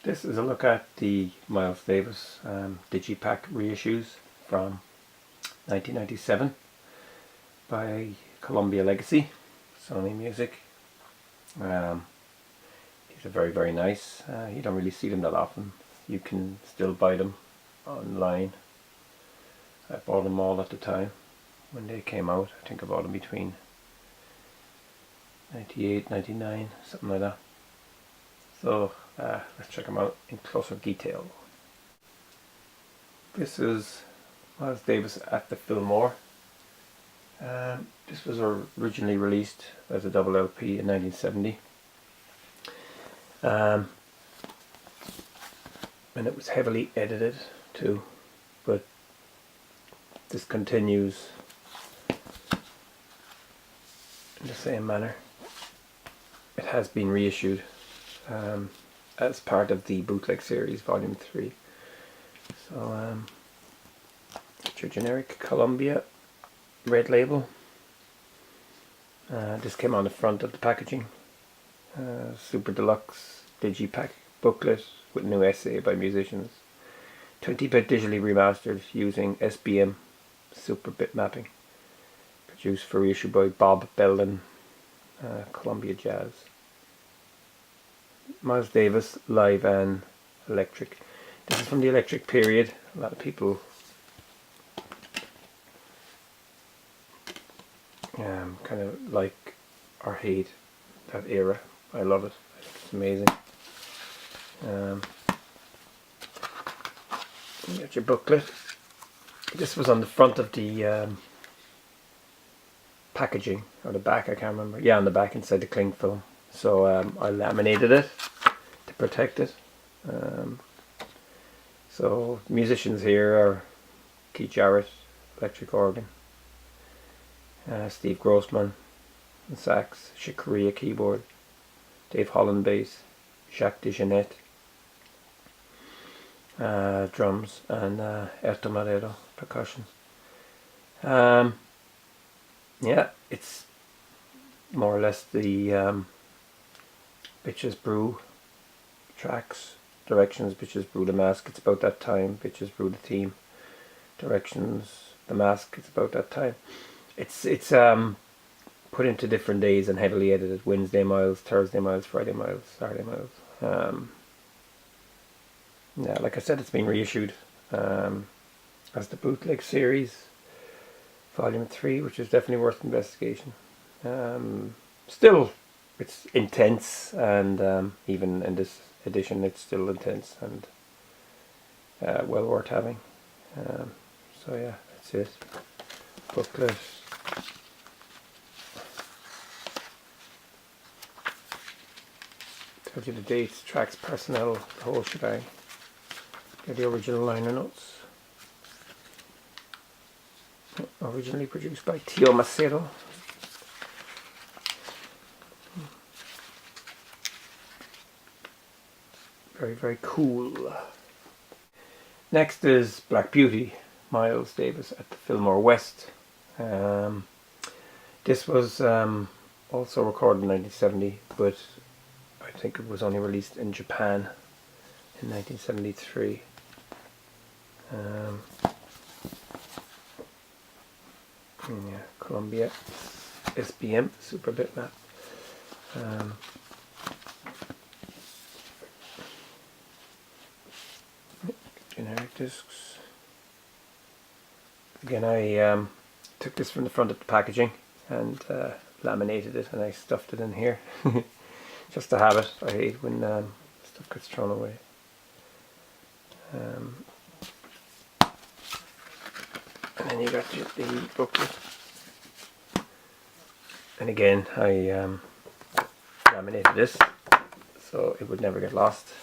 This is a look at the Miles Davis Digipack reissues from 1997 by Columbia Legacy, Sony Music. These are very nice. You don't really see them that often. You can still buy them online. I bought them all at the time when they came out. I think I bought them between 98, 99, something like that. So let's check them out in closer detail. This is Miles Davis at the Fillmore. This was originally released as a double LP in 1970. And it was heavily edited too, but this continues in the same manner. It has been reissued as part of the bootleg series volume 3. So it's your generic Columbia red label. This came on the front of the packaging. Super deluxe Digipack booklet with new essay by musicians. 20-bit digitally remastered using SBM super bit mapping. Produced for reissue by Bob Belden, Columbia Jazz. Miles Davis live and electric. This is from the electric period. A lot of people kind of like or hate that era. I love it. I think it's amazing. You got your booklet. This was on the front of the packaging, or the back, I can't remember. Yeah, on the back inside the cling film. So I laminated it to protect it. So musicians here are Keith Jarrett, electric organ, Steve Grossman on sax, Shakria keyboard, Dave Holland bass, Jacques DeJohnette drums, and Erto Marrero percussion. Yeah, it's more or less the Bitches Brew tracks. Directions, Bitches Brew the Mask, it's about that time. Bitches Brew the Theme. Directions, the Mask, it's about that time. It's put into different days and heavily edited. Wednesday Miles, Thursday Miles, Friday Miles, Saturday Miles. Yeah, like I said, it's been reissued as the bootleg series, volume 3, which is definitely worth investigation. Still, it's intense, and even in this edition, it's still intense and well worth having. So yeah, that's it. Booklet. Tells you the dates, tracks, personnel, the whole shebang. Get the original liner notes. Originally produced by Tio Macero. Very cool. Next is Black Beauty, Miles Davis at the Fillmore West. This was also recorded in 1970, but I think it was only released in Japan in 1973. Yeah, Columbia SBM super bitmap. Generic discs. Again, I took this from the front of the packaging and laminated it, and I stuffed it in here just to have it. I hate when stuff gets thrown away. And then you got the booklet, and again I laminated this so it would never get lost.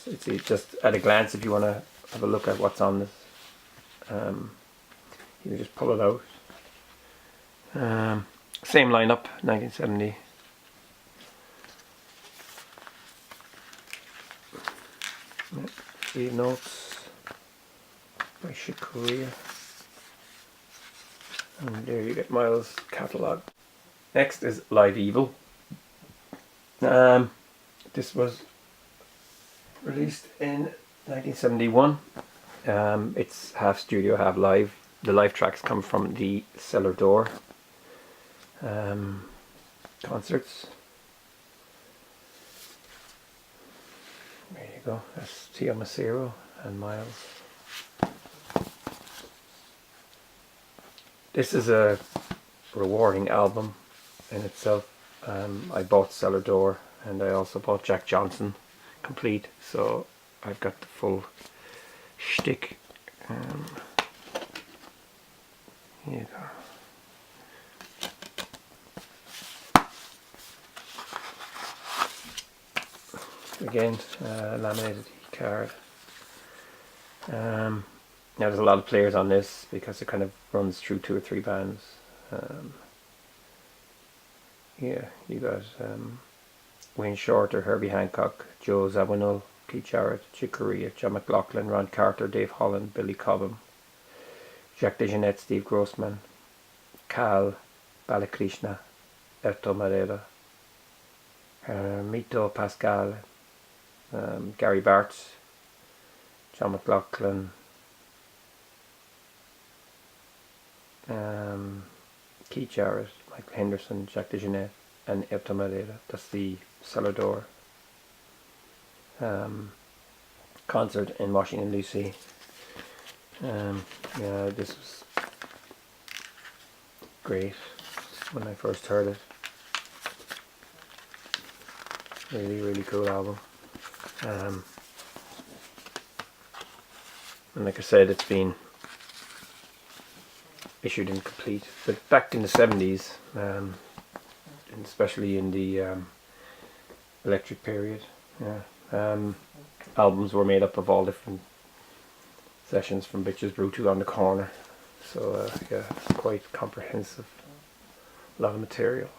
It's just at a glance, if you want to have a look at what's on this, you can just pull it out. Same lineup, 1970. Three notes by Shakria. And there you get Miles' catalogue. Next is Live Evil. This was Released in 1971. It's half studio, half live. The live tracks come from the Cellar Door concerts. There you go. That's Tio Macero and Miles. This is a rewarding album in itself. I bought Cellar Door and I also bought Jack Johnson complete, so I've got the full shtick. Here you go. Again, laminated card. Now there's a lot of players on this because it kind of runs through 2 or 3 bands. Yeah, you got Wayne Shorter, Herbie Hancock, Joe Zawinul, Keith Jarrett, Chick Corea, John McLaughlin, Ron Carter, Dave Holland, Billy Cobham, Jacques DeJohnette, Steve Grossman, Cal Balakrishna, Erto Marera, Mito Pascal, Gary Bartz, John McLaughlin, Keith Jarrett, Michael Henderson, Jacques DeJohnette, and Erto Marera. That's the Cellar Door concert in Washington DC. Yeah, this was great when I first heard it. Really, really cool album. And like I said, it's been issued incomplete, but back in the 70s, and especially in the electric period, yeah, albums were made up of all different sessions from Bitches Brew to On the Corner, so yeah, it's quite comprehensive, a lot of material.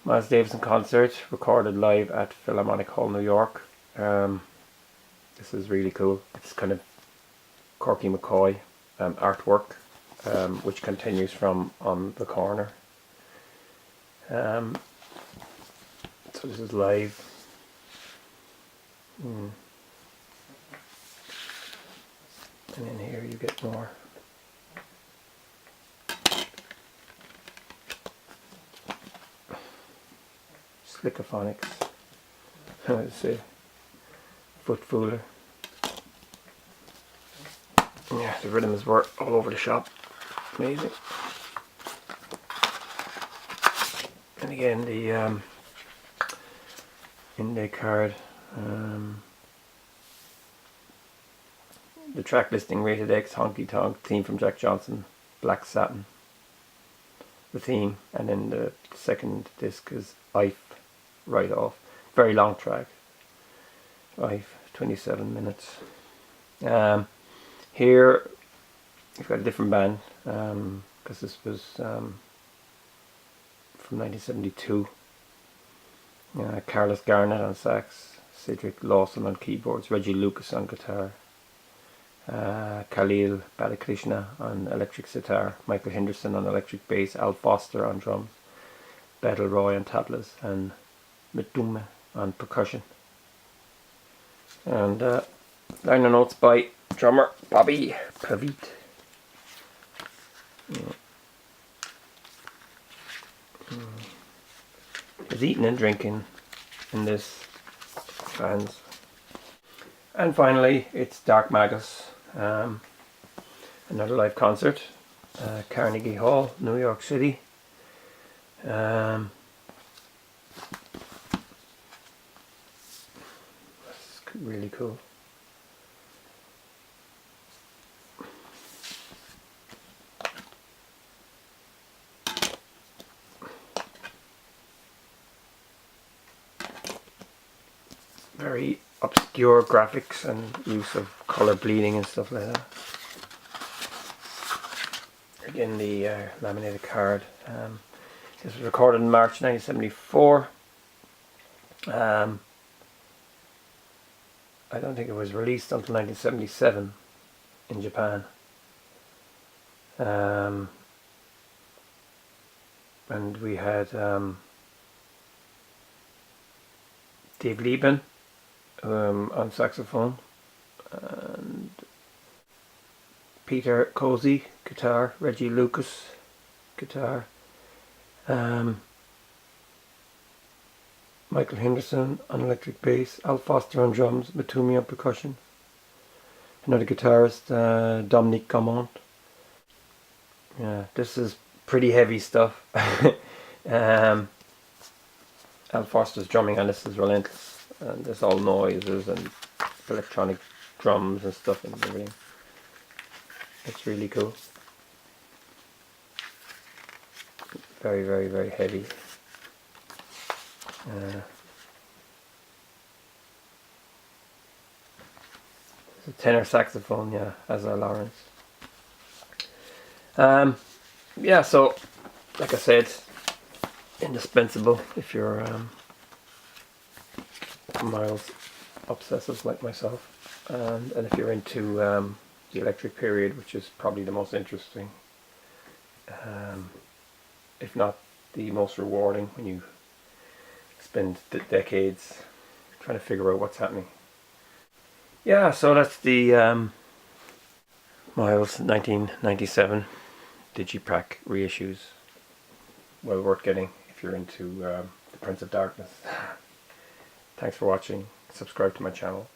Miles Davis in concert, recorded live at Philharmonic Hall, New York. This is really cool. It's kind of Corky McCoy artwork, which continues from On the Corner. So this is live. And in here you get more. Slickophonics. Let's see. Foot Fooler. Yeah, the rhythms were all over the shop. Amazing. And again, the index card. The track listing: Rated X, Honky Tonk, theme from Jack Johnson, Black Satin. The theme, and then the second disc is Ife, Right Off. Very long track. Ife, 27 minutes. Here we've got a different band, because this was from 1972. Carlos Garnett on sax, Cedric Lawson on keyboards, Reggie Lucas on guitar, Khalil Balakrishna on electric sitar, Michael Henderson on electric bass, Al Foster on drums, Bedell Roy on tablas, and Mitume on percussion. And liner notes by drummer Bobby Pavit. There's eating and drinking in this bands. And finally, it's Dark Magus, another live concert, Carnegie Hall, New York City. That's really cool. Very obscure graphics and use of color bleeding and stuff like that. Again, the laminated card. This was recorded in March 1974. I don't think it was released until 1977 in Japan. And we had Dave Lieben on saxophone, and Peter Cozy guitar, Reggie Lucas guitar, Michael Henderson on electric bass, Al Foster on drums, Matumi on percussion, another guitarist, Dominique Gaumont. Yeah, this is pretty heavy stuff. Al Foster's drumming on this is relentless, and there's all noises and electronic drums and stuff and everything. It's really cool. Very, very, very heavy. It's a tenor saxophone, yeah, as a Lawrence. Yeah, so like I said, indispensable if you're Miles obsessive like myself, and if you're into the electric period, which is probably the most interesting, if not the most rewarding, when you spend decades trying to figure out what's happening. Yeah, so that's the Miles 1997 Digipack reissues. Well worth getting if you're into the Prince of Darkness. Thanks for watching. Subscribe to my channel.